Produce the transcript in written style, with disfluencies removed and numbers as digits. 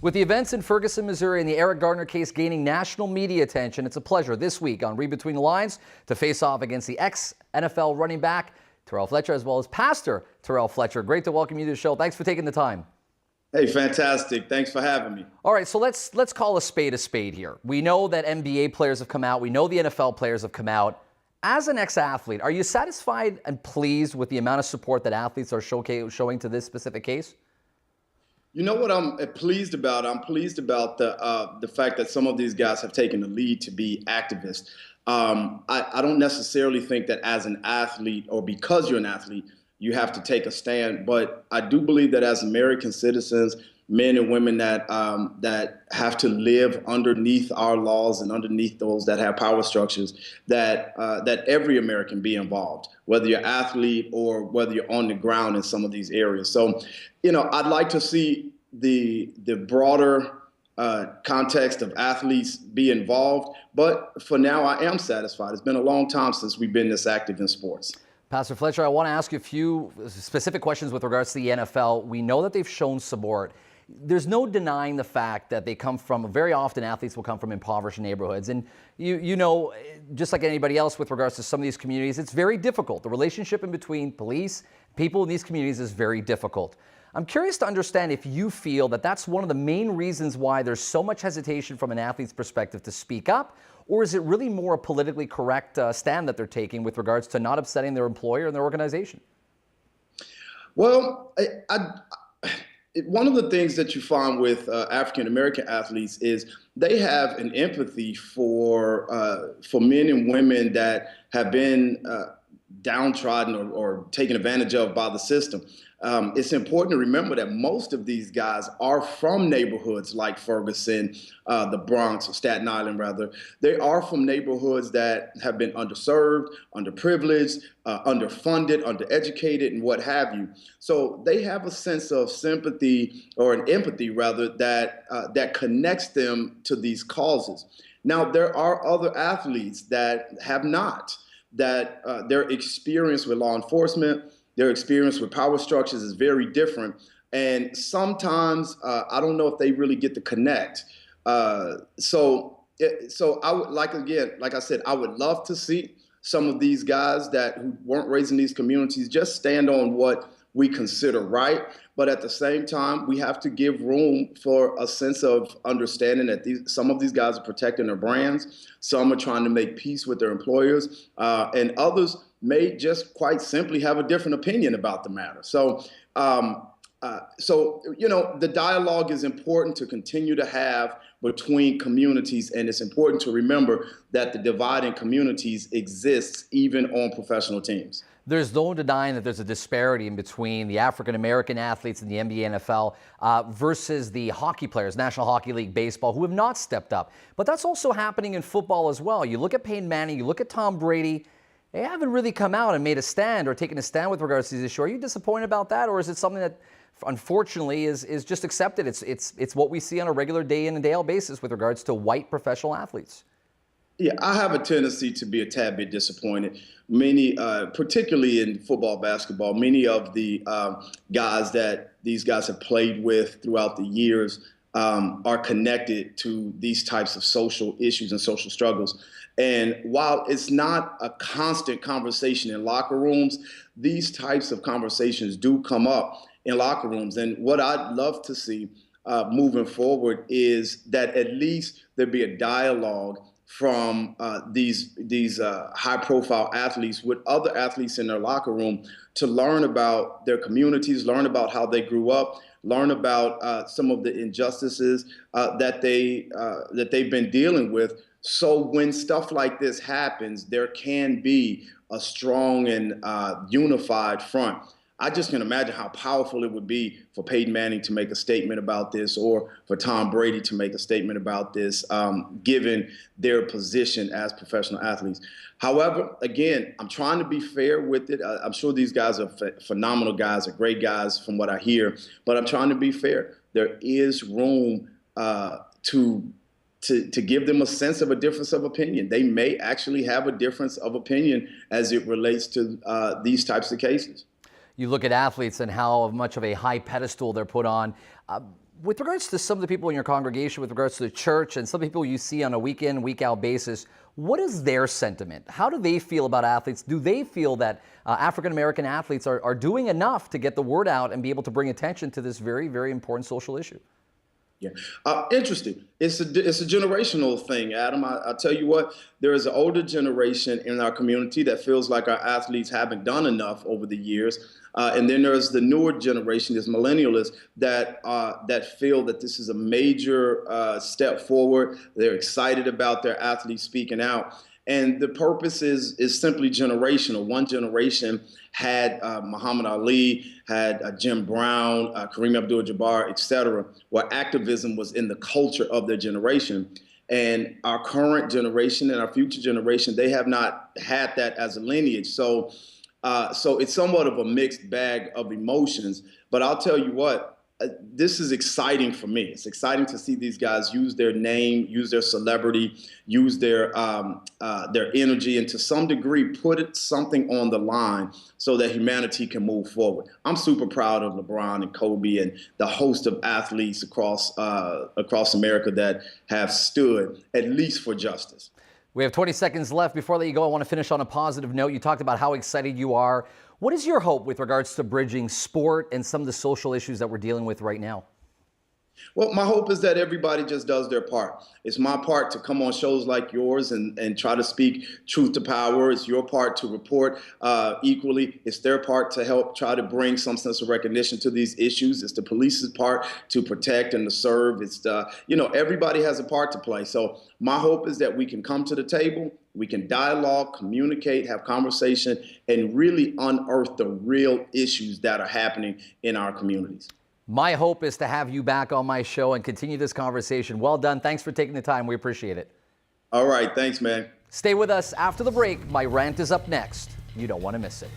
With the events in Ferguson, Missouri and the Eric Garner case gaining national media attention, it's a pleasure this week on REID Between the Lines to face off against the ex-NFL running back Terrell Fletcher, as well as Pastor Terrell Fletcher. Great to welcome you to the show. Thanks for taking the time. Hey, fantastic. Thanks for having me. All right, so let's call a spade here. We know that NBA players have come out. We know the NFL players have come out. As an ex-athlete, are you satisfied and pleased with the amount of support that athletes are showing to this specific case? You know what I'm pleased about? I'm pleased about the fact that some of these guys have taken the lead to be activists. I don't necessarily think that as an athlete or because you're an athlete, you have to take a stand. But I do believe that as American citizens, men and women that have to live underneath our laws and underneath those that have power structures, that every American be involved, whether you're an athlete or whether you're on the ground in some of these areas. So, you know, I'd like to see the broader context of athletes be involved. But for now, I am satisfied. It's been a long time since we've been this active in sports. Pastor Fletcher, I want to ask you a few specific questions with regards to the NFL. We know that they've shown support. There's no denying the fact that they come from, very often athletes will come from impoverished neighborhoods. And you know, just like anybody else with regards to some of these communities, it's very difficult. The relationship in between police, people in these communities is very difficult. I'm curious to understand if you feel that that's one of the main reasons why there's so much hesitation from an athlete's perspective to speak up, or is it really more a politically correct stand that they're taking with regards to not upsetting their employer and their organization? Well, one of the things that you find with African-American athletes is they have an empathy for men and women that have been downtrodden or taken advantage of by the system. It's important to remember that most of these guys are from neighborhoods like Ferguson, the Bronx, or Staten Island, rather. They are from neighborhoods that have been underserved, underprivileged, underfunded, undereducated, and what have you. So they have a sense of sympathy, or an empathy, rather, that connects them to these causes. Now, there are other athletes that have not, that their experience with law enforcement, their experience with power structures is very different. And sometimes I don't know if they really get to connect. So I would like I said, I would love to see some of these guys who weren't raised in these communities just stand on what we consider right. But at the same time, we have to give room for a sense of understanding that some of these guys are protecting their brands. Some are trying to make peace with their employers, and others may just quite simply have a different opinion about the matter. So, you know, the dialogue is important to continue to have between communities, and it's important to remember that the divide in communities exists even on professional teams. There's no denying that there's a disparity in between the African-American athletes in the NBA, NFL versus the hockey players, National Hockey League baseball, who have not stepped up. But that's also happening in football as well. You look at Peyton Manning, you look at Tom Brady, they haven't really come out and made a stand or taken a stand with regards to these issues. Are you disappointed about that, or is it something that unfortunately is just accepted? It's what we see on a regular day in and day out basis with regards to white professional athletes. Yeah, I have a tendency to be a tad bit disappointed. Many, particularly in football, basketball, many of the guys that these guys have played with throughout the years are connected to these types of social issues and social struggles. And while it's not a constant conversation in locker rooms, these types of conversations do come up in locker rooms. And what I'd love to see moving forward is that at least there be a dialogue from these high-profile athletes with other athletes in their locker room to learn about their communities, learn about how they grew up, learn about some of the injustices that they've been dealing with. So when stuff like this happens, there can be a strong and unified front. I just can imagine how powerful it would be for Peyton Manning to make a statement about this, or for Tom Brady to make a statement about this, given their position as professional athletes. However, again, I'm trying to be fair with it. I'm sure these guys are phenomenal guys, are great guys from what I hear, but I'm trying to be fair. There is room to give them a sense of a difference of opinion. They may actually have a difference of opinion as it relates to these types of cases. You look at athletes and how much of a high pedestal they're put on. With regards to some of the people in your congregation, with regards to the church and some people you see on a week in, week out basis, what is their sentiment? How do they feel about athletes? Do they feel that African-American athletes are doing enough to get the word out and be able to bring attention to this very, very important social issue? Yeah, interesting. It's a generational thing, Adam. I'll tell you what, there is an older generation in our community that feels like our athletes haven't done enough over the years. And then there's the newer generation, this millennialists that feel that this is a major step forward. They're excited about their athletes speaking out. And the purpose is simply generational. One generation had Muhammad Ali, had Jim Brown, Kareem Abdul-Jabbar, et cetera, where activism was in the culture of their generation. And our current generation and our future generation, they have not had that as a lineage. So it's somewhat of a mixed bag of emotions. But I'll tell you what, this is exciting for me. It's exciting to see these guys use their name, use their celebrity, use their energy, and to some degree put something on the line so that humanity can move forward. I'm super proud of LeBron and Kobe and the host of athletes across America that have stood at least for justice. We have 20 seconds left. Before I let you go, I want to finish on a positive note. You talked about how excited you are. What is your hope with regards to bridging sport and some of the social issues that we're dealing with right now? Well, my hope is that everybody just does their part. It's my part to come on shows like yours and try to speak truth to power. It's your part to report equally. It's their part to help try to bring some sense of recognition to these issues. It's the police's part to protect and to serve. It's everybody has a part to play. So my hope is that we can come to the table, we can dialogue, communicate, have conversation, and really unearth the real issues that are happening in our communities. My hope is to have you back on my show and continue this conversation. Well done. Thanks for taking the time. We appreciate it. All right. Thanks, man. Stay with us after the break. My rant is up next. You don't want to miss it.